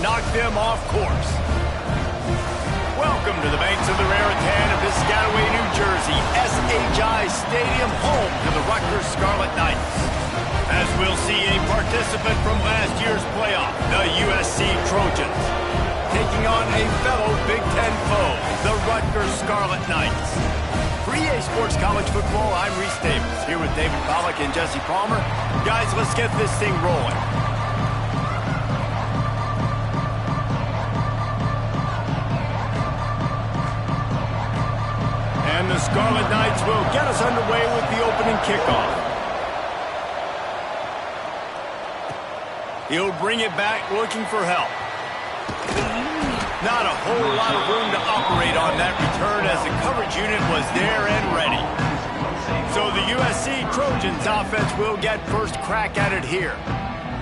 knock them off course. Welcome to the banks of the Raritan of Piscataway, New Jersey, SHI Stadium, home to the Rutgers Scarlet Knights. As we'll see a participant from last year's playoff, the USC Trojans, taking on a fellow Big Ten foe, the Rutgers Scarlet Knights. For EA Sports College Football, I'm Reese Davis, here with David Pollack and Jesse Palmer. Guys, let's get this thing rolling. And the Scarlet Knights will get us underway with the opening kickoff. He'll bring it back looking for help. Not a whole lot of room to operate on that return as the coverage unit was there and ready. So the USC Trojans offense will get first crack at it here.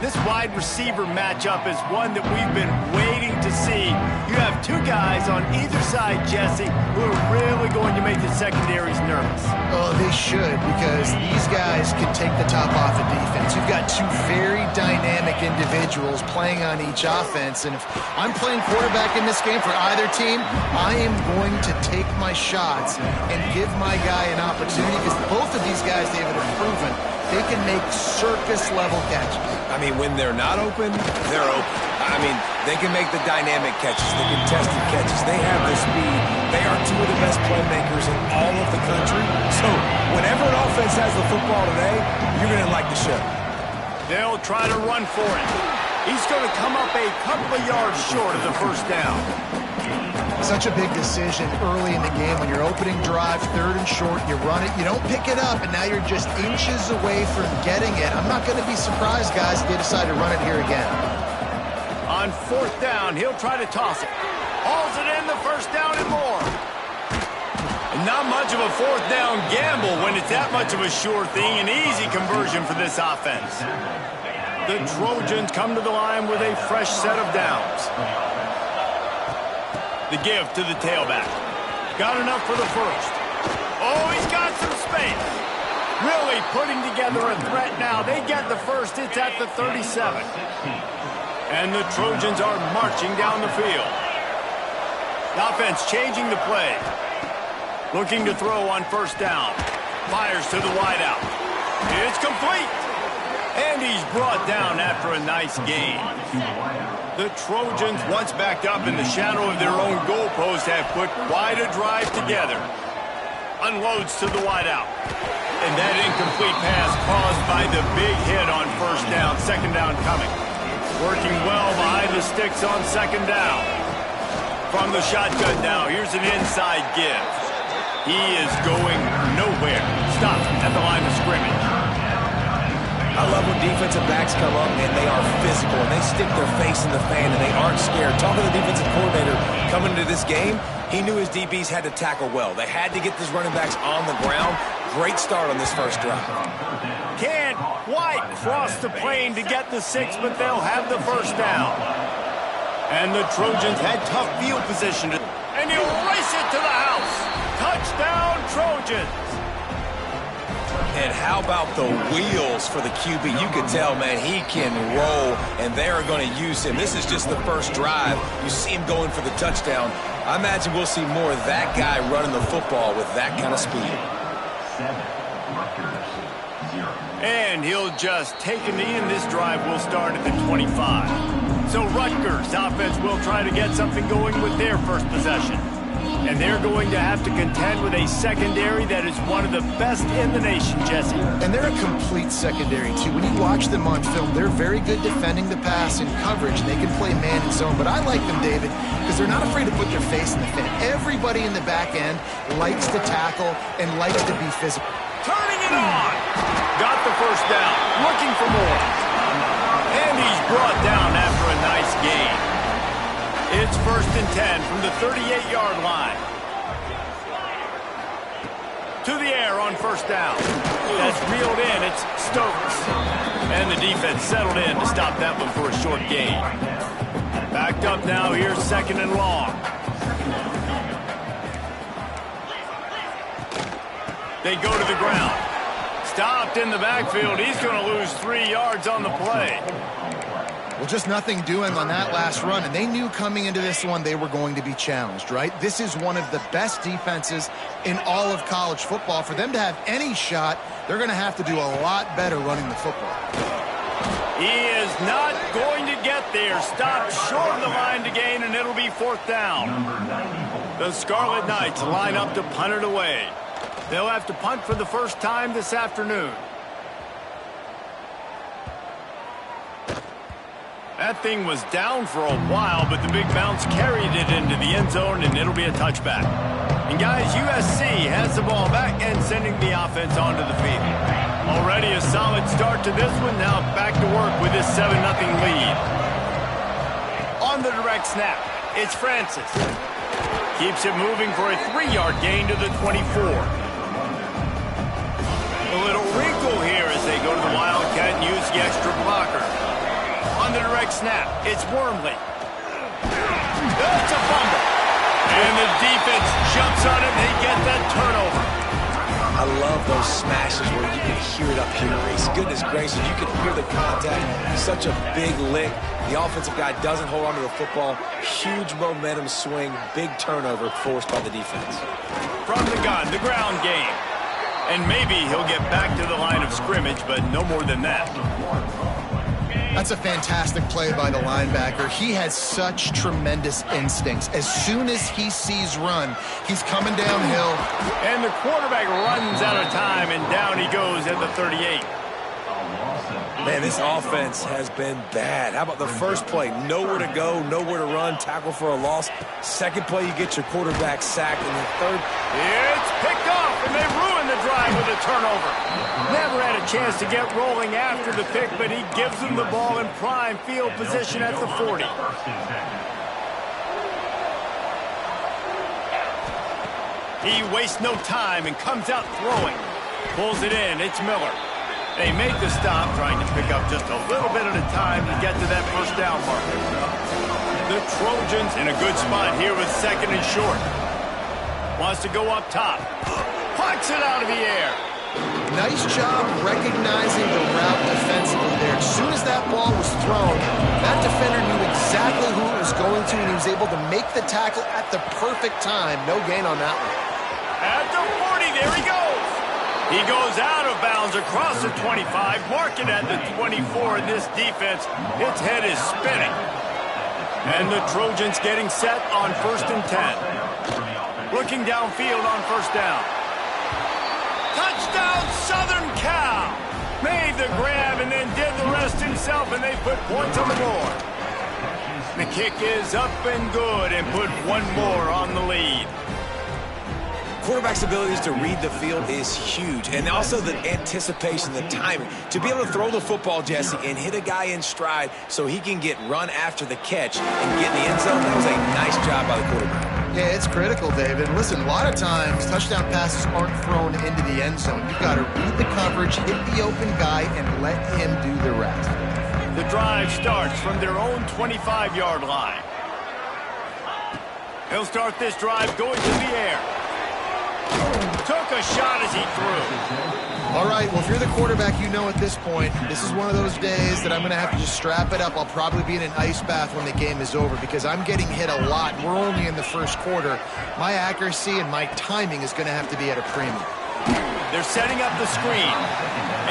This wide receiver matchup is one that we've been waiting to see. You have two guys on either side, Jesse, who are really going to make the secondaries nervous. Oh, they should, because these guys can take the top off of defense. You've got two very dynamic individuals playing on each offense, and if I'm playing quarterback in this game for either team, I am going to take my shots and give my guy an opportunity, because both of these guys, David, have proven they can make circus-level catches. I mean, when they're not open, they're open. I mean, they can make the dynamic catches, the contested catches. They have the speed. They are two of the best playmakers in all of the country. So, whenever an offense has the football today, you're going to like the show. They'll try to run for it. He's going to come up a couple of yards short of the first down. Such a big decision early in the game when you're opening drive, third and short, you run it, you don't pick it up, and now you're just inches away from getting it. I'm not going to be surprised, guys, if they decide to run it here again. On fourth down, he'll try to toss it. Hauls it in, the first down and more. Not much of a fourth down gamble when it's that much of a sure thing, an easy conversion for this offense. The Trojans come to the line with a fresh set of downs. The give to the tailback. Got enough for the first. Oh, he's got some space. Really putting together a threat now. They get the first. It's at the 37. And the Trojans are marching down the field. The offense changing the play. Looking to throw on first down. Fires to the wideout. It's complete. And he's brought down after a nice gain. The Trojans, once backed up in the shadow of their own goalpost, have put quite a drive together. Unloads to the wideout. And that incomplete pass caused by the big hit on first down. Second down coming. Working well behind the sticks on second down. From the shotgun now, here's an inside give. He is going nowhere. Stopped at the line of scrimmage. I love when defensive backs come up and they are physical and they stick their face in the fan and they aren't scared. Talking to the defensive coordinator coming into this game, he knew his DBs had to tackle well. They had to get these running backs on the ground. Great start on this first drive. Can't quite cross the plane to get the 6, but they'll have the first down. And the Trojans had tough field position. And he'll race it to the house. Touchdown, Trojans. And how about the wheels for the QB? You can tell, man, he can roll, and they are going to use him. This is just the first drive. You see him going for the touchdown. I imagine we'll see more of that guy running the football with that kind of speed. And he'll just take a knee, and this drive will start at the 25. So Rutgers offense will try to get something going with their first possession. And they're going to have to contend with a secondary that is one of the best in the nation, Jesse. And they're a complete secondary, too. When you watch them on film, they're very good defending the pass in coverage, and they can play man and zone. But I like them, David, because they're not afraid to put their face in the fan. Everybody in the back end likes to tackle and likes to be physical. Turning it on! Got the first down. Looking for more. And he's brought down after a nice gain. It's 1st and 10 from the 38-yard line. To the air on first down. That's reeled in. It's Stokes. And the defense settled in to stop that one for a short gain. Backed up now. Here's 2nd and long. They go to the ground. Stopped in the backfield. He's going to lose 3 yards on the play. Well, just nothing doing on that last run, and they knew coming into this one they were going to be challenged, right? This is one of the best defenses in all of college football. For them to have any shot, they're going to have to do a lot better running the football. He is not going to get there. Stopped short of the line to gain, and it'll be 4th down. The Scarlet Knights line up to punt it away. They'll have to punt for the first time this afternoon. That thing was down for a while, but the big bounce carried it into the end zone, and it'll be a touchback. And guys, USC has the ball back and sending the offense onto the field. Already a solid start to this one. Now back to work with this 7-0 lead. On the direct snap, it's Francis. Keeps it moving for a 3-yard gain to the 24. A little wrinkle here as they go to the Wildcat and use the extra blocker. On the direct snap, it's Wormley. That's a fumble. And the defense jumps on it, and they get that turnover. I love those smashes where you can hear it up here, Reese. Goodness gracious, you can hear the contact. Such a big lick. The offensive guy doesn't hold on to the football. Huge momentum swing, big turnover forced by the defense. From the gun, the ground game. And maybe he'll get back to the line of scrimmage, but no more than that. That's a fantastic play by the linebacker. He has such tremendous instincts. As soon as he sees run, he's coming downhill. And the quarterback runs out of time, and down he goes at the 38. Man, this offense has been bad. How about the first play? Nowhere to go, nowhere to run, tackle for a loss. Second play, you get your quarterback sacked. And the third... It's picked off, and they ruin the drive with a turnover. Never had a chance to get rolling after the pick, but he gives them the ball in prime field position at the 40. He wastes no time and comes out throwing. Pulls it in. It's Miller. They make the stop, trying to pick up just a little bit at a time to get to that first down marker. The Trojans in a good spot here with 2nd and short. Wants to go up top. Pucks it out of the air. Nice job recognizing the route defensively there. As soon as that ball was thrown, that defender knew exactly who it was going to, and he was able to make the tackle at the perfect time. No gain on that one. At the 40, there he goes. He goes out of bounds across the 25, marking at the 24, and this defense, its head is spinning. And the Trojans getting set on 1st and 10. Looking downfield on 1st down. Touchdown, Southern Cal! Made the grab and then did the rest himself, and they put points on the board. The kick is up and good, and put one more on the lead. Quarterback's abilities to read the field is huge, and also the anticipation, the timing. To be able to throw the football, Jesse, and hit a guy in stride so he can get run after the catch and get in the end zone, that was a nice job by the quarterback. Yeah, it's critical, David. Listen, a lot of times touchdown passes aren't thrown into the end zone. You've got to read the coverage, hit the open guy, and let him do the rest. The drive starts from their own 25-yard line. He'll start this drive going to the air. Took a shot as he threw. All right, well, if you're the quarterback, you know at this point, this is one of those days that I'm going to have to just strap it up. I'll probably be in an ice bath when the game is over because I'm getting hit a lot. We're only in the first quarter. My accuracy and my timing is going to have to be at a premium. They're setting up the screen,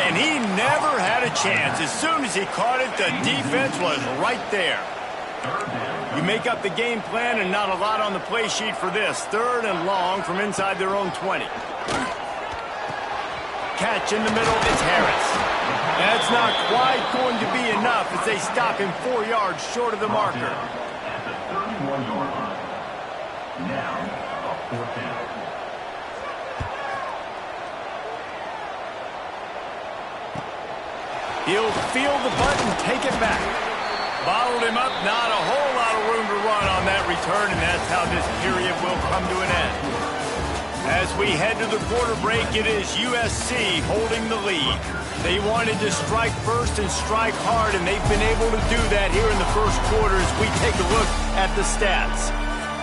and he never had a chance. As soon as he caught it, the defense was right there. You make up the game plan and not a lot on the play sheet for this. 3rd and long from inside their own 20. Catch in the middle, it's Harris. That's not quite going to be enough as they stop him 4 yards short of the marker. He'll feel the button, take it back. Bottled him up, not a whole lot of room to run on that return, and that's how this period will come to an end. As we head to the quarter break, it is USC holding the lead. They wanted to strike first and strike hard, and they've been able to do that here in the first quarter as we take a look at the stats.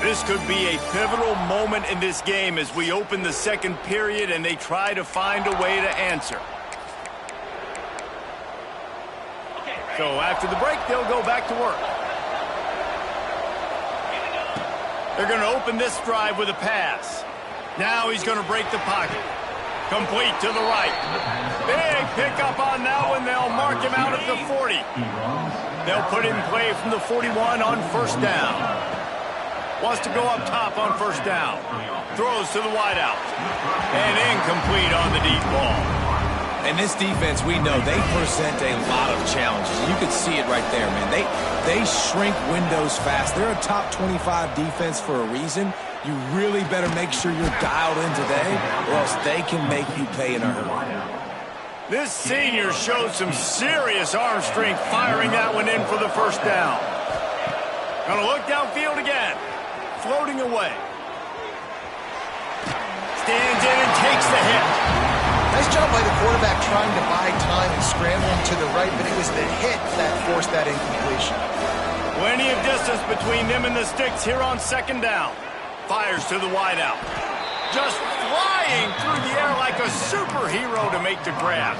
This could be a pivotal moment in this game as we open the second period and they try to find a way to answer. So after the break, they'll go back to work. They're going to open this drive with a pass. Now he's going to break the pocket. Complete to the right. Big pickup on that one. They'll mark him out at the 40. They'll put in play from the 41 on first down. Wants to go up top on first down. Throws to the wideout. And incomplete on the deep ball. And this defense, we know, they present a lot of challenges. You could see it right there, man. They shrink windows fast. They're a top 25 defense for a reason. You really better make sure you're dialed in today, or else they can make you pay in a hurry. This senior showed some serious arm strength firing that one in for the first down. Gonna look downfield again. Floating away. Stands in and takes the hit. Nice job by the quarterback trying to buy time and scrambling to the right, but it was the hit that forced that incompletion. Plenty of distance between them and the sticks here on second down. Fires to the wideout. Just flying through the air like a superhero to make the grab.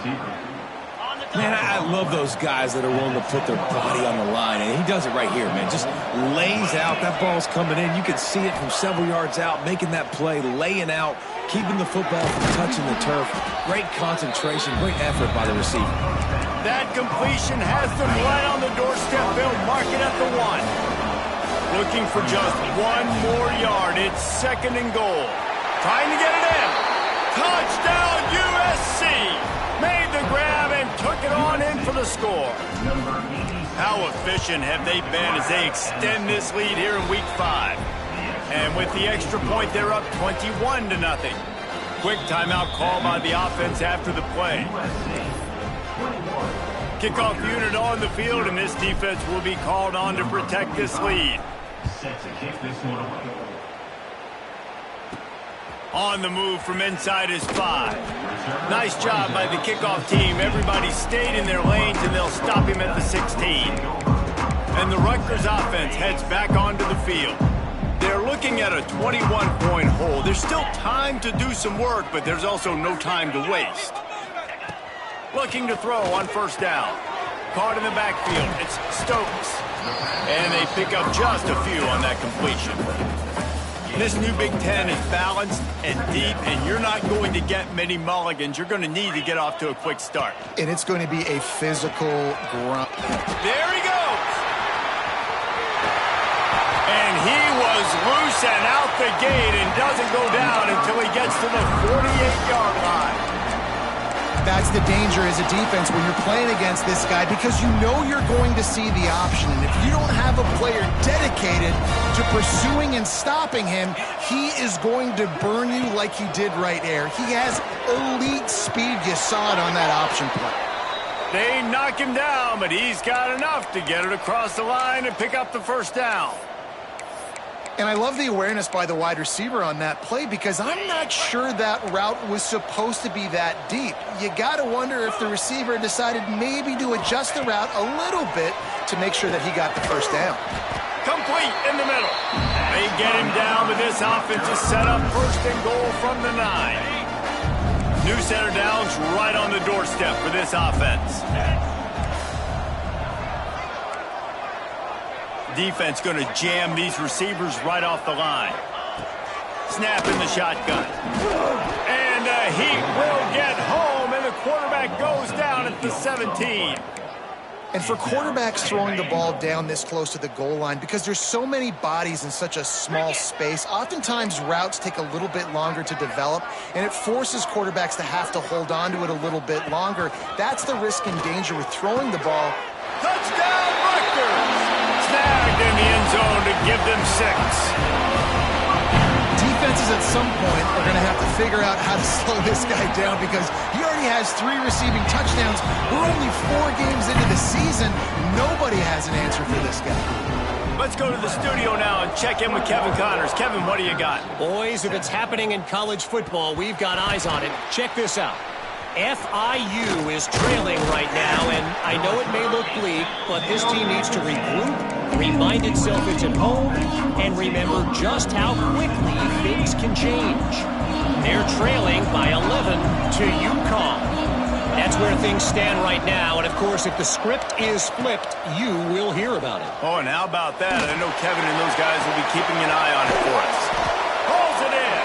Man, I love those guys that are willing to put their body on the line, and he does it right here, man. Just lays out. That ball's coming in. You can see it from several yards out, making that play, laying out, keeping the football from touching the turf. Great concentration, great effort by the receiver. That completion has them right on the doorstep. They'll mark it at the 1. Looking for just one more yard. It's second and goal. Trying to get it in. Touchdown USC. Made the grab and took it on in for the score. How efficient have they been as they extend this lead here in week 5? And with the extra point, they're up 21-0. Quick timeout call by the offense after the play. Kickoff unit on the field, and this defense will be called on to protect this lead. On the move from inside his 5. Nice job by the kickoff team. Everybody stayed in their lanes, and they'll stop him at the 16. And the Rutgers offense heads back onto the field. They're looking at a 21-point hole. There's still time to do some work, but there's also no time to waste. Looking to throw on first down. Caught in the backfield. It's Stokes. And they pick up just a few on that completion. This new Big Ten is balanced and deep, and you're not going to get many mulligans. You're going to need to get off to a quick start. And it's going to be a physical grunt. There he goes. And he was loose and out the gate and doesn't go down until he gets to the 48-yard line. That's the danger as a defense when you're playing against this guy, because you know you're going to see the option. And if you don't have a player dedicated to pursuing and stopping him, he is going to burn you like he did right there. He has elite speed. You saw it on that option play. They knock him down, but he's got enough to get it across the line and pick up the first down. And I love the awareness by the wide receiver on that play, because I'm not sure that route was supposed to be that deep. You got to wonder if the receiver decided maybe to adjust the route a little bit to make sure that he got the first down. Complete in the middle. They get him down, but this offense is set up first and goal from the 9. New center downs right on the doorstep for this offense. Defense going to jam these receivers right off the line. Snap in the shotgun. And he will get home, and the quarterback goes down at the 17. And for quarterbacks throwing the ball down this close to the goal line, because there's so many bodies in such a small space, oftentimes routes take a little bit longer to develop, and it forces quarterbacks to have to hold on to it a little bit longer. That's the risk and danger with throwing the ball. Touchdown, Rutgers! Snagged in the end zone to give them 6. Defenses at some point are going to have to figure out how to slow this guy down, because he already has 3 receiving touchdowns. We're only 4 games into the season. Nobody has an answer for this guy. Let's go to the studio now and check in with Kevin Connors. Kevin, what do you got? Boys, if it's happening in college football, we've got eyes on it. Check this out. FIU is trailing right now, and I know it may look bleak, but this team needs to regroup, remind itself it's at home, and remember just how quickly things can change. They're trailing by 11 to UConn. That's where things stand right now. And, of course, if the script is flipped, you will hear about it. Oh, and how about that? I know Kevin and those guys will be keeping an eye on it for us. Pulls it in.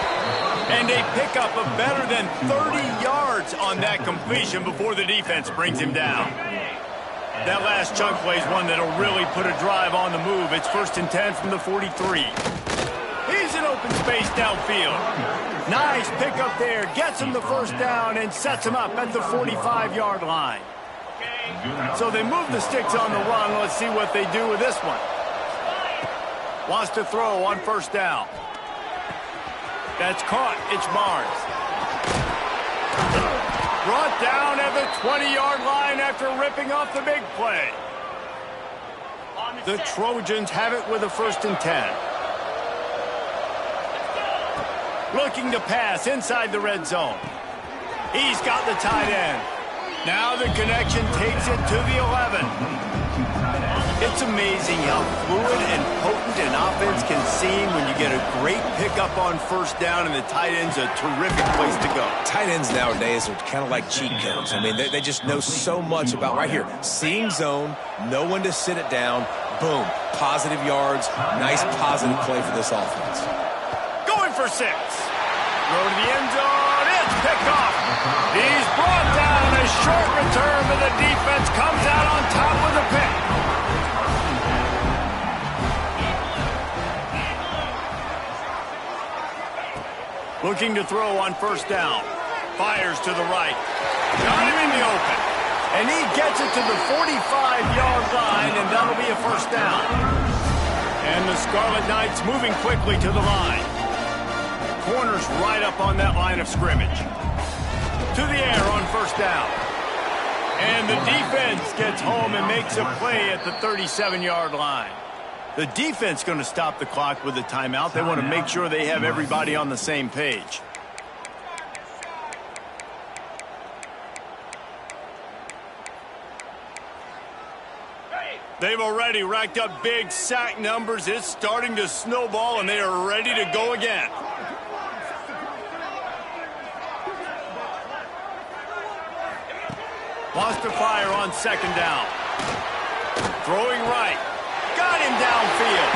And a pickup of better than 30 yards on that completion before the defense brings him down. That last chunk play is one that'll really put a drive on the move. It's 1st and 10 from the 43. He's in open space downfield. Nice pickup there. Gets him the first down and sets him up at the 45-yard line. So they move the sticks on the run. Let's see what they do with this one. Wants to throw on 1st down. That's caught. It's Barnes. Brought down at the 20-yard line after ripping off the big play. The Trojans have it with a 1st and 10. Looking to pass inside the red zone. He's got the tight end. Now the connection takes it to the 11. It's amazing how fluid and potent an offense can seem when you get a great pickup on 1st down, and the tight end's a terrific place to go. Tight ends nowadays are kind of like cheat codes. I mean, they just know so much about right here. Seeing zone, know when to sit it down, boom, positive yards, nice positive play for this offense. Going for 6. Throw to the end zone. It's picked off. He's brought down. A short return, but the defense comes out on top with a pick. Looking to throw on 1st down. Fires to the right. Got him in the open. And he gets it to the 45-yard line, and that'll be a 1st down. And the Scarlet Knights moving quickly to the line. Corners right up on that line of scrimmage. To the air on 1st down. And the defense gets home and makes a play at the 37-yard line. The defense going to stop the clock with a timeout. They want to make sure they have everybody on the same page. They've already racked up big sack numbers. It's starting to snowball, and they are ready to go again. Wants to fire on 2nd down. Throwing right. Got him downfield.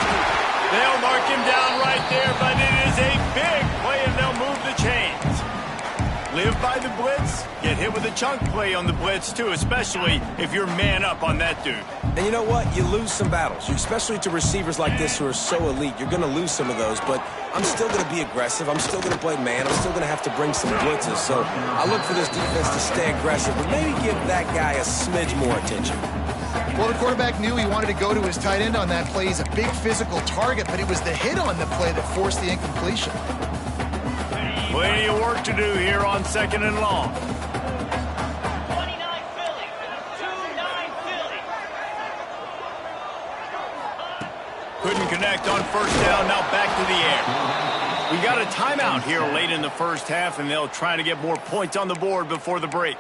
They'll mark him down right there, but it is a big play, and they'll move the chains. Live by the blitz, get hit with a chunk play on the blitz, too, especially if you're man up on that dude. And you know what? You lose some battles, especially to receivers like this who are so elite. You're going to lose some of those, but I'm still going to be aggressive. I'm still going to play man. I'm still going to have to bring some blitzes. So I look for this defense to stay aggressive, but maybe give that guy a smidge more attention. Well, the quarterback knew he wanted to go to his tight end on that play. He's a big physical target, but it was the hit on the play that forced the incompletion. Plenty of work to do here on 2nd and long. 29 Philly. 2-9 Philly. Couldn't connect on 1st down. Now back to the air. We got a timeout here late in the 1st half, and they'll try to get more points on the board before the break.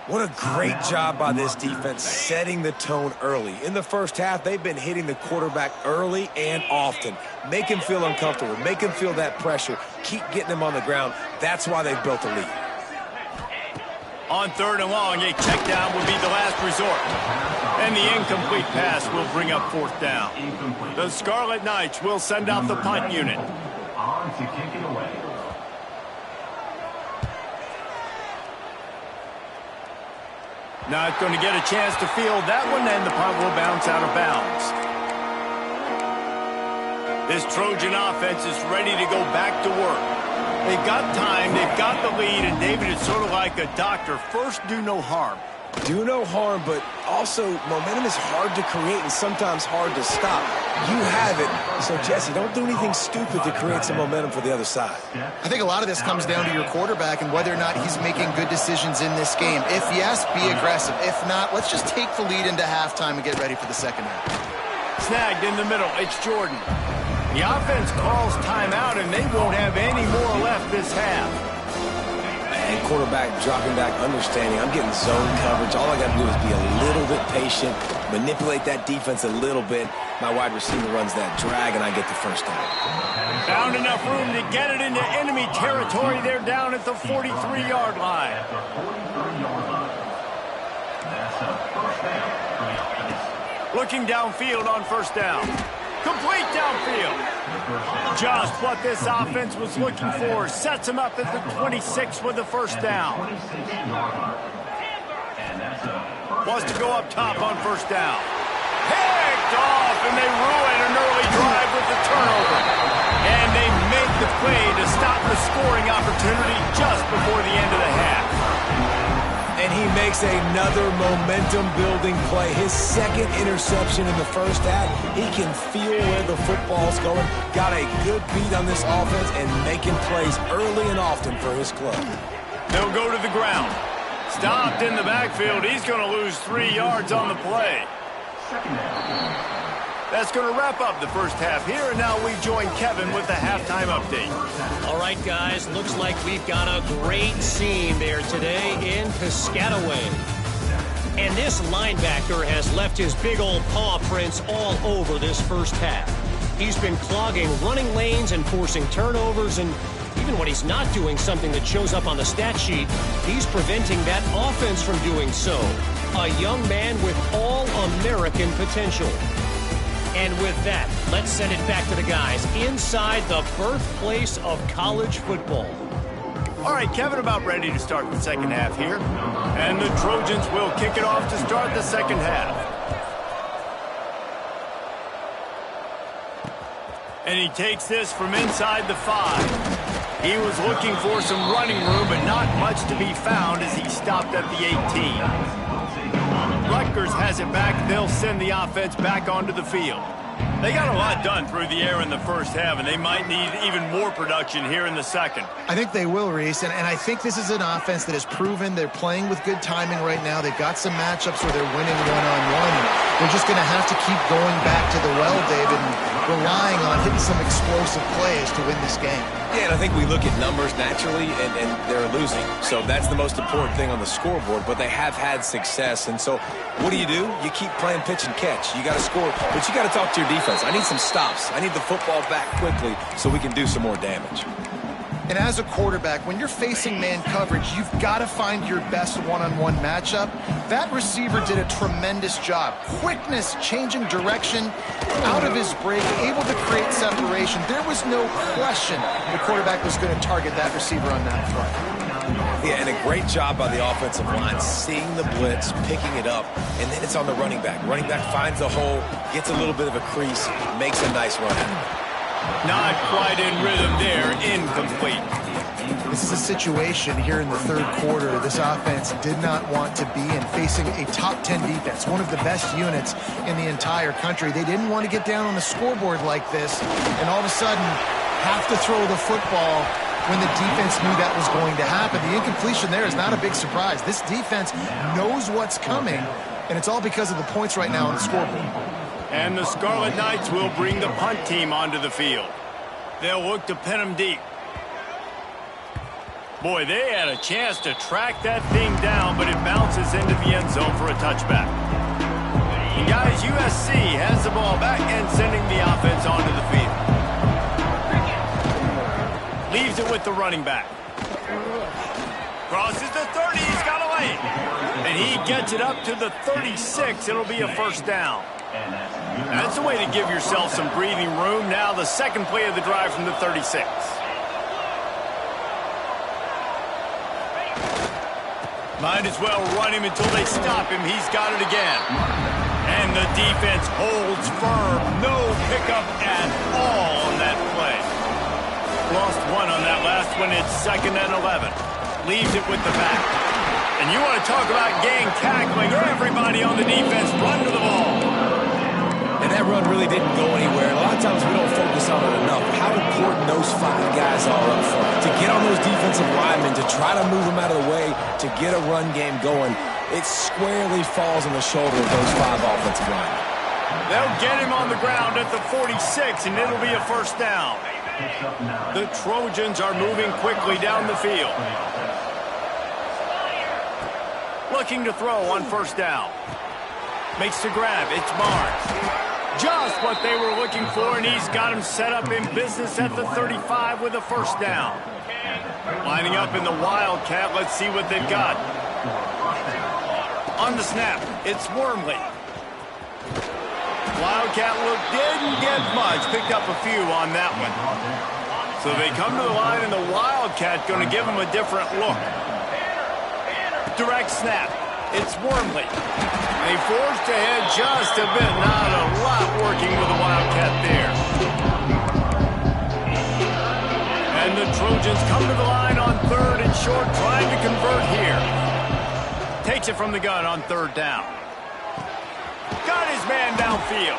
What a great job by this defense setting the tone early. In the 1st half, they've been hitting the quarterback early and often. Make him feel uncomfortable. Make him feel that pressure. Keep getting him on the ground. That's why they've built a lead. On 3rd and long, a check down will be the last resort. And the incomplete pass will bring up 4th down. The Scarlet Knights will send out the punt unit. On to kick it away. Not going to get a chance to field that one, and the punt will bounce out of bounds. This Trojan offense is ready to go back to work. They've got time, they've got the lead, and David is sort of like a doctor. First, do no harm. Do no harm, but also momentum is hard to create and sometimes hard to stop. You have it, so Jesse, don't do anything stupid to create some momentum for the other side. I think a lot of this comes down to your quarterback and whether or not he's making good decisions in this game. If yes, be aggressive. If not, let's just take the lead into halftime and get ready for the 2nd half. Snagged in the middle, it's Jordan. The offense calls timeout, and they won't have any more left this half. And quarterback dropping back, understanding I'm getting zone coverage. All I got to do is be a little bit patient, manipulate that defense a little bit. My wide receiver runs that drag, and I get the 1st down. Found enough room to get it into enemy territory. They're down at the 43-yard line. Looking downfield on first down. Complete downfield. Just what this offense was looking for. Sets him up at the 26 with the first down. Wants to go up top on first down. Picked off, and they ruin an early drive with the turnover. And they make the play to stop the scoring opportunity just before the end of the half. And he makes another momentum-building play. His second interception in the first half. He can feel where the football's going. Got a good beat on this offense and making plays early and often for his club. They'll go to the ground. Stopped in the backfield. He's going to lose 3 yards on the play. That's going to wrap up the first half here, and now we join Kevin with the halftime update. All right, guys, looks like we've got a great scene there today in Piscataway. And this linebacker has left his big old paw prints all over this first half. He's been clogging running lanes and forcing turnovers, and even when he's not doing something that shows up on the stat sheet, he's preventing that offense from doing so. A young man with all-American potential. And with that, let's send it back to the guys inside the birthplace of college football. All right, Kevin, about ready to start the second half here. And the Trojans will kick it off to start the second half. And he takes this from inside the 5. He was looking for some running room, but not much to be found as he stopped at the 18. Rutgers has it back. They'll send the offense back onto the field. They got a lot done through the air in the first half, and they might need even more production here in the second. I think they will, Reese, and I think this is an offense that has proven they're playing with good timing right now. They've got some matchups where they're winning one-on-one. They're just going to have to keep going back to the well, David, and relying on hitting some explosive plays to win this game. Yeah, and I think we look at numbers naturally, and they're losing. So that's the most important thing on the scoreboard, but they have had success. And so what do? You keep playing pitch and catch. You got to score, but you got to talk to your defense. I need some stops. I need the football back quickly so we can do some more damage. And as a quarterback, when you're facing man coverage, you've got to find your best one-on-one matchup. That receiver did a tremendous job. Quickness, changing direction, out of his break, able to create separation. There was no question the quarterback was going to target that receiver on that front. Yeah, and a great job by the offensive line, seeing the blitz, picking it up, and then it's on the running back. Running back finds a hole, gets a little bit of a crease, makes a nice run at it. Not quite in rhythm there, incomplete. This is a situation here in the third quarter this offense did not want to be in, facing a top 10 defense, one of the best units in the entire country. They didn't want to get down on the scoreboard like this and all of a sudden have to throw the football when the defense knew that was going to happen. The incompletion there is not a big surprise. This defense knows what's coming, and it's all because of the points right now on the scoreboard. And the Scarlet Knights will bring the punt team onto the field. They'll look to pin them deep. Boy, they had a chance to track that thing down, but it bounces into the end zone for a touchback. And guys, USC has the ball back and sending the offense onto the field. Leaves it with the running back. Crosses the 30, he's got a lane. And he gets it up to the 36, it'll be a first down. That's a way to give yourself some breathing room. Now the second play of the drive from the 36. Might as well run him until they stop him. He's got it again. And the defense holds firm. No pickup at all on that play. Lost one on that last one. It's 2nd and 11. Leaves it with the back. And you want to talk about gang tackling. Everybody on the defense run to the ball. And that run really didn't go anywhere. A lot of times we don't focus on it enough. How important those 5 guys are up front. To get on those defensive linemen, to try to move them out of the way, to get a run game going, it squarely falls on the shoulder of those 5 offensive linemen. They'll get him on the ground at the 46, and it'll be a first down. The Trojans are moving quickly down the field. Looking to throw on first down. Makes the grab. It's Barnes. Just what they were looking for, and he's got him set up in business at the 35 with a first down. Lining up in the Wildcat. Let's see what they've got. On the snap, it's Wormley. Wildcat look didn't get much. Picked up a few on that one. So they come to the line, and the Wildcat going to give them a different look. Direct snap. It's Wormley. They forced ahead just a bit. Not a lot working with the Wildcat there. And the Trojans come to the line on 3rd and short, trying to convert here. Takes it from the gun on 3rd down. Got his man downfield.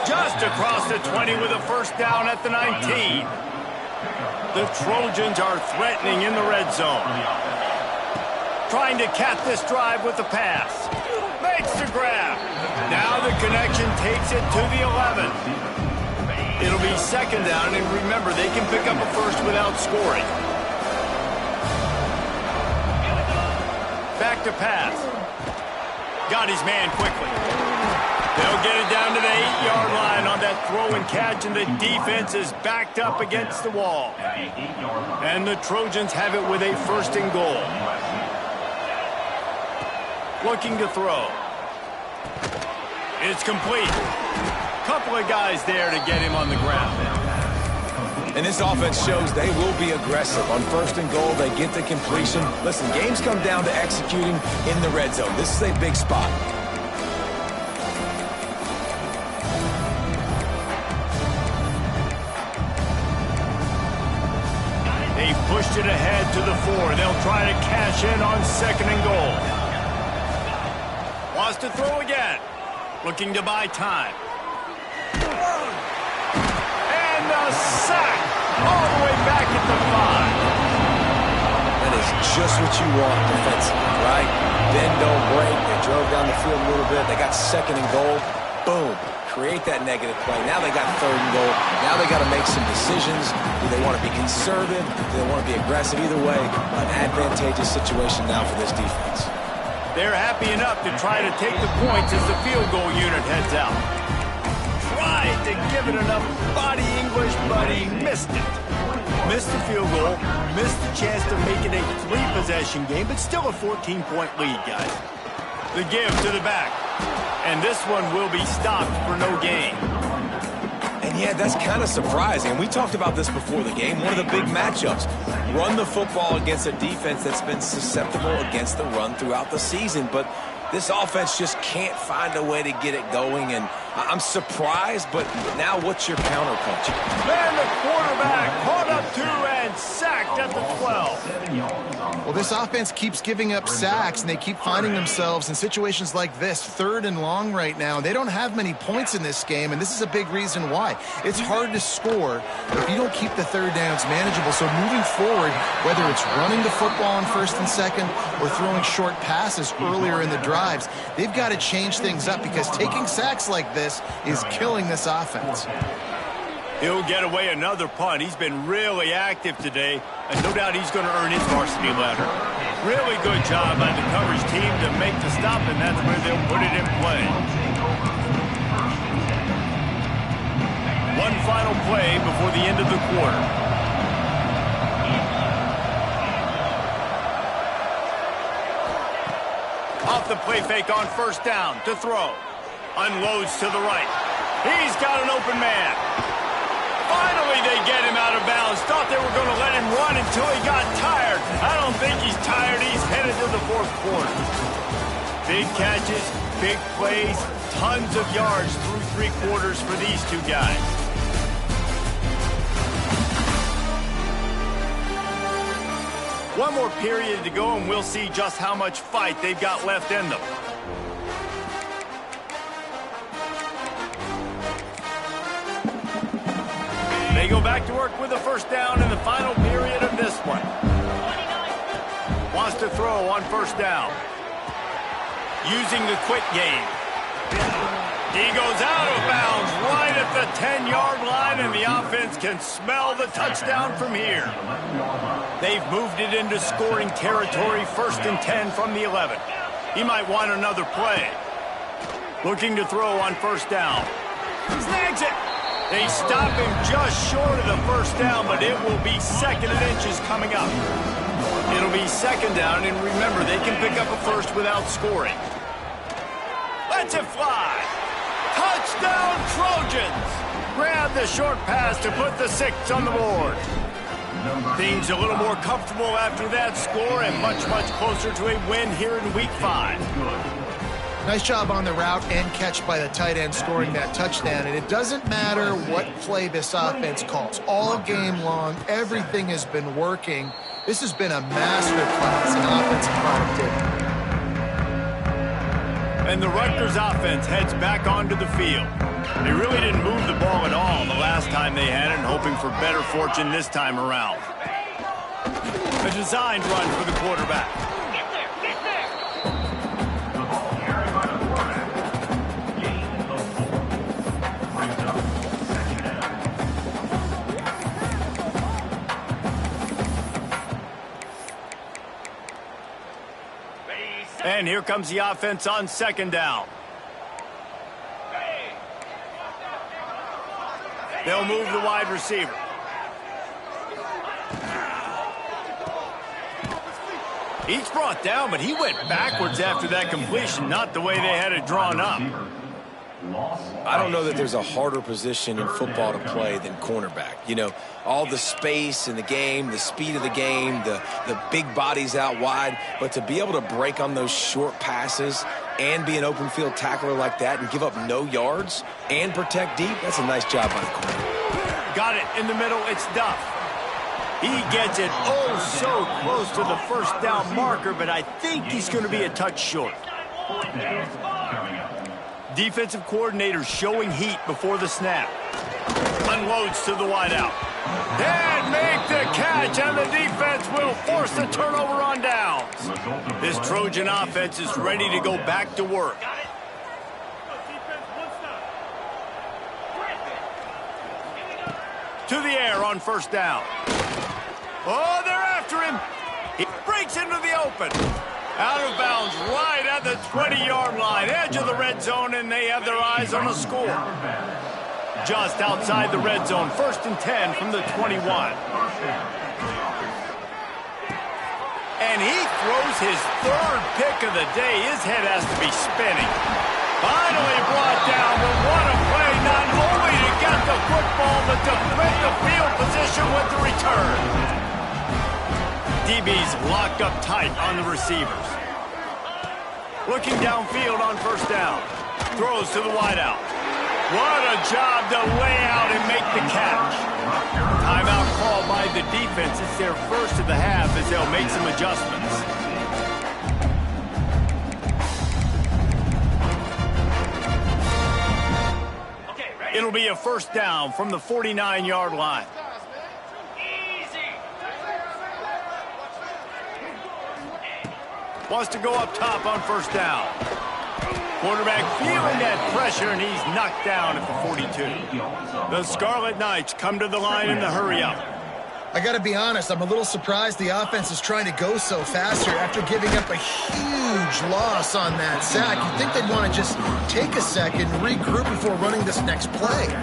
Just across the 20 with a first down at the 19. The Trojans are threatening in the red zone. Trying to cap this drive with the pass. Makes the grab. Now the connection takes it to the 11. It'll be 2nd down, and remember, they can pick up a first without scoring. Back to pass. Got his man quickly. They'll get it down to the 8-yard line on that throw and catch, and the defense is backed up against the wall. And the Trojans have it with a 1st and goal. Looking to throw. It's complete. Couple of guys there to get him on the ground. And this offense shows they will be aggressive. On 1st and goal, they get the completion. Listen, games come down to executing in the red zone. This is a big spot. They've pushed it ahead to the 4. They'll try to cash in on 2nd and goal. Wants to throw again. Looking to buy time. And a sack all the way back at the 5. That is just what you want defensively, right? Bend, don't break. They drove down the field a little bit. They got 2nd and goal. Boom. Create that negative play. Now they got 3rd and goal. Now they got to make some decisions. Do they want to be conservative? Do they want to be aggressive? Either way, an advantageous situation now for this defense. They're happy enough to try to take the points as the field goal unit heads out. Tried to give it enough body English, but he missed it. Missed the field goal, missed the chance to make it a 3-possession game, but still a 14-point lead, guys. The give to the back, and this one will be stopped for no gain. And yeah, that's kind of surprising. We talked about this before the game. One of the big matchups. Run the football against a defense that's been susceptible against the run throughout the season. But this offense just can't find a way to get it going. And I'm surprised, but now what's your counterpunch? Man, the quarterback caught up to and sacked at the 12. Well, this offense keeps giving up sacks, and they keep finding themselves in situations like this, 3rd and long right now. They don't have many points in this game, and this is a big reason why. It's hard to score if you don't keep the 3rd downs manageable. So moving forward, whether it's running the football on 1st and 2nd or throwing short passes earlier in the drives, they've got to change things up because taking sacks like this is killing this offense. He'll get away another punt. He's been really active today, and no doubt he's going to earn his varsity letter. Really good job by the coverage team to make the stop, and that's where they'll put it in play. One final play before the end of the quarter. Off the play fake on 1st down to throw. Unloads to the right. He's got an open man. Finally, they get him out of bounds. Thought they were going to let him run until he got tired. I don't think he's tired. He's headed to the 4th quarter. Big catches, big plays, tons of yards through 3 quarters for these two guys. One more period to go, and we'll see just how much fight they've got left in them. They go back to work with a 1st down in the final period of this one. Wants to throw on 1st down. Using the quick game. He goes out of bounds right at the 10-yard line, and the offense can smell the touchdown from here. They've moved it into scoring territory, 1st and 10 from the 11. He might want another play. Looking to throw on 1st down. Snags it. They stop him just short of the 1st down, but it will be 2nd and inches coming up. It'll be 2nd down, and remember, they can pick up a first without scoring. lets it fly. Touchdown, Trojans. Grab the short pass to put the 6 on the board. Things a little more comfortable after that score and much, much closer to a win here in Week 5. Nice job on the route and catch by the tight end scoring that touchdown. And it doesn't matter what play this offense calls. All game long, everything has been working. This has been a masterclass in offensive productivity. And the Rutgers offense heads back onto the field. They really didn't move the ball at all the last time they had it, and hoping for better fortune this time around. A designed run for the quarterback. Get there, get there. The ball carried by the quarterback. Gain of 4. Brings up 2nd down. And here comes the offense on 2nd down. They'll move the wide receiver. He's brought down, but he went backwards after that completion, not the way they had it drawn up. I don't know that there's a harder position in football to play than cornerback. You know, all the space in the game, the speed of the game, the big bodies out wide. But to be able to break on those short passes and be an open field tackler like that and give up no yards and protect deep, that's a nice job by the corner. Got it in the middle. It's Duff. He gets it oh so close to the 1st down marker, but I think he's going to be a touch short. Defensive coordinator showing heat before the snap. Unloads to the wideout. And make the catch, and the defense will force the turnover on downs. This Trojan offense is ready to go back to work. To the air on 1st down. Oh, they're after him. He breaks into the open. Out of bounds right at the 20-yard line, edge of the red zone, and they have their eyes on a score. Just outside the red zone, 1st and 10 from the 21. And he throws his 3rd pick of the day. His head has to be spinning. Finally brought down, but what a play, not only to get the football, but to flip the field position with the return. DB's locked up tight on the receivers. Looking downfield on 1st down. Throws to the wideout. What a job to lay out and make the catch. Timeout called by the defense. It's their 1st of the half as they'll make some adjustments. It'll be a 1st down from the 49-yard line. Wants to go up top on 1st down. Quarterback feeling that pressure, and he's knocked down at the 42. The Scarlet Knights come to the line in the hurry-up. I got to be honest, I'm a little surprised the offense is trying to go so faster after giving up a huge loss on that sack. You'd think they'd want to just take a second, regroup before running this next play.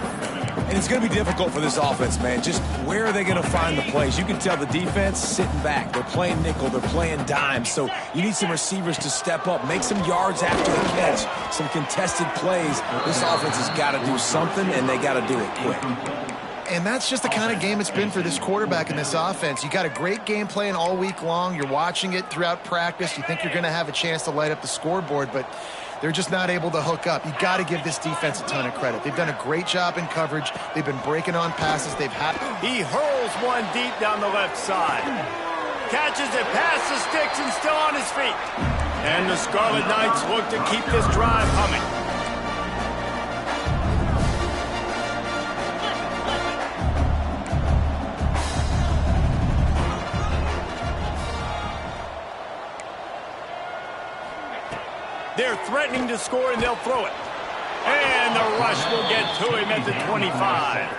And it's going to be difficult for this offense, man. Just where are they going to find the plays? You can tell the defense sitting back. They're playing nickel. They're playing dime. So you need some receivers to step up, make some yards after the catch, some contested plays. This offense has got to do something, and they got to do it quick. And that's just the kind of game it's been for this quarterback in this offense. You got a great game plan all week long. You're watching it throughout practice. You think you're going to have a chance to light up the scoreboard, but they're just not able to hook up. You got to give this defense a ton of credit. They've done a great job in coverage. They've been breaking on passes. He hurls one deep down the left side. Catches it past the sticks and still on his feet. And the Scarlet Knights look to keep this drive humming. They're threatening to score, and they'll throw it. And the rush will get to him at the 25.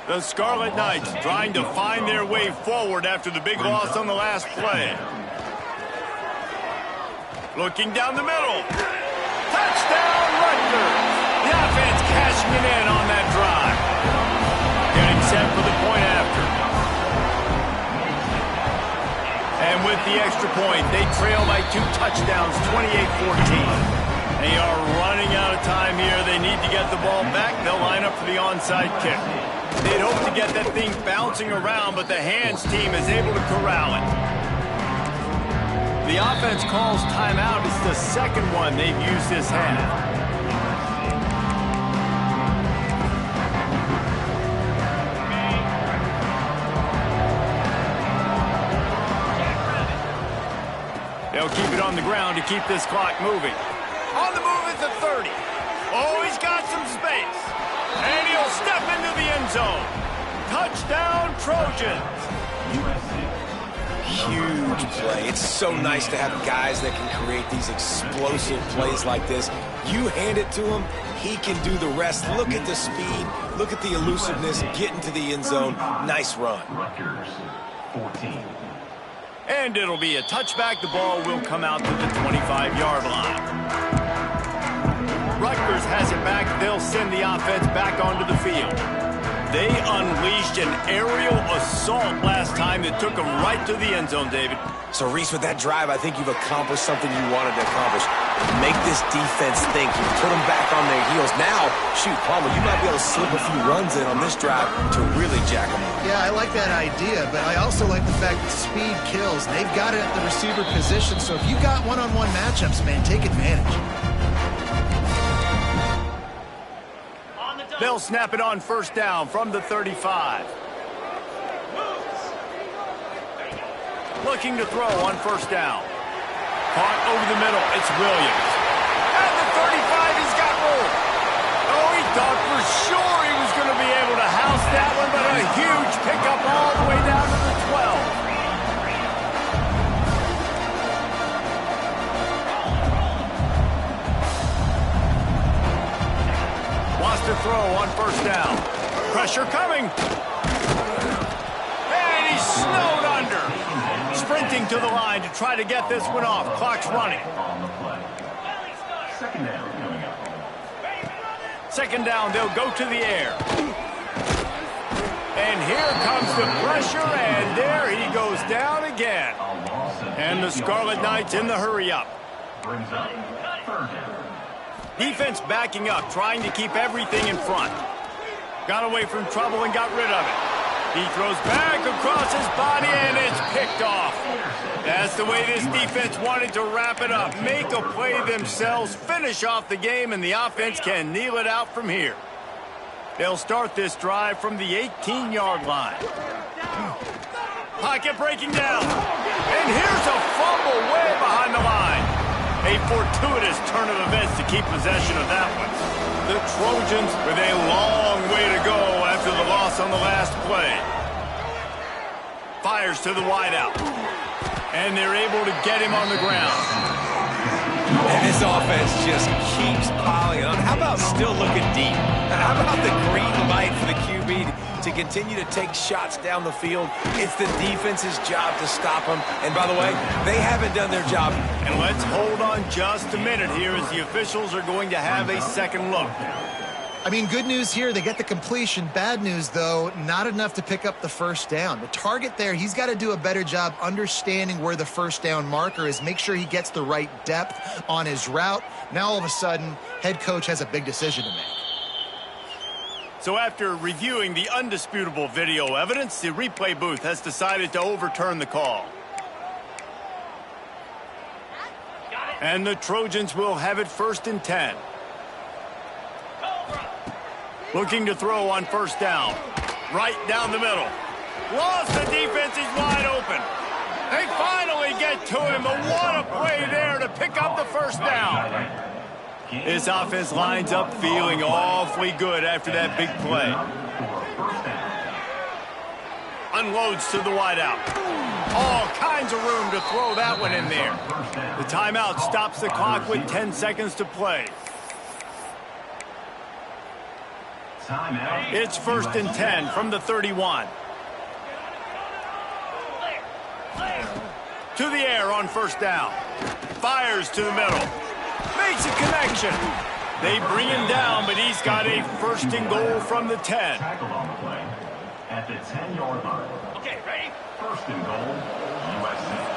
The Scarlet Knights trying to find their way forward after the big loss on the last play. Looking down the middle. Touchdown, Rutgers. The offense cashing it in on that drive. Getting set for the point after. And with the extra point, they trail by 2 touchdowns, 28-14. They are running out of time here. They need to get the ball back. They'll line up for the onside kick. They'd hope to get that thing bouncing around, but the hands team is able to corral it. The offense calls timeout. It's the second one they've used this half. They'll keep it on the ground to keep this clock moving. On the move at the 30. Oh, he's got some space. And he'll step into the end zone. Touchdown, Trojans. Huge play. It's so nice to have guys that can create these explosive plays like this. You hand it to him, he can do the rest. Look at the speed. Look at the elusiveness. Get into the end zone. Nice run. Rutgers, 14. And it'll be a touchback. The ball will come out to the 25-yard line. Rutgers has it back. They'll send the offense back onto the field. They unleashed an aerial assault last time that took them right to the end zone, David. So, Reese, with that drive, I think you've accomplished something you wanted to accomplish. Make this defense think. You put them back on their heels. Now, shoot, Palmer, you might be able to slip a few runs in on this drive to really jack them up. Yeah, I like that idea, but I also like the fact that speed kills. They've got it at the receiver position, so if you've got one-on-one matchups, man, take advantage. They'll snap it on first down from the 35. Looking to throw on first down. Caught over the middle. It's Williams. At the 35, he's got room. Oh, he thought for sure he was going to be able to house that one, but a huge pickup all the way down to the 12. Wants to throw on first down. Pressure coming. And he's snowed under. Sprinting to the line to try to get this one off. Clock's running. On the play. Second down coming up. Second down, they'll go to the air. And here comes the pressure, and there he goes down again. And the Scarlet Knights in the hurry-up. Brings up third down. Defense backing up, trying to keep everything in front. Got away from trouble and got rid of it. He throws back across his body, and it's picked off. That's the way this defense wanted to wrap it up. Make a play themselves, finish off the game, and the offense can kneel it out from here. They'll start this drive from the 18-yard line. Pocket breaking down. And here's a fumble way behind the line. A fortuitous turn of events to keep possession of that one. The Trojans with a long way to go after the loss on the last play. Fires to the wideout. And they're able to get him on the ground. And this offense just keeps piling on. How about still looking deep? How about the green light for the QB to continue to take shots down the field? It's the defense's job to stop them. And by the way, they haven't done their job. And let's hold on just a minute here as the officials are going to have a second look. I mean, good news here, they get the completion. Bad news, though, not enough to pick up the first down. The target there, he's got to do a better job understanding where the first down marker is, make sure he gets the right depth on his route. Now, all of a sudden, head coach has a big decision to make. So after reviewing the undisputable video evidence, the replay booth has decided to overturn the call. And the Trojans will have it 1st and 10. Looking to throw on first down. Right down the middle. Lost the defense, he's wide open. They finally get to him, but what a play there to pick up the first down. This offense lines up feeling awfully good after that big play. Unloads to the wideout. All kinds of room to throw that one in there. The timeout stops the clock with 10 seconds to play. It's 1st and 10 from the 31. To the air on first down. Fires to the middle. Makes a connection. They bring him down, but he's got a 1st and goal from the 10. Tackled on the play at the 10-yard line. Okay, ready? 1st and goal, USC.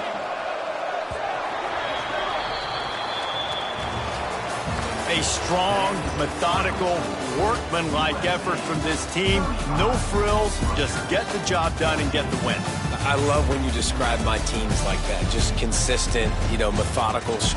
a strong, methodical, workmanlike effort from this team. No frills, just get the job done and get the win. I love when you describe my teams like that. Just consistent, methodical, strong.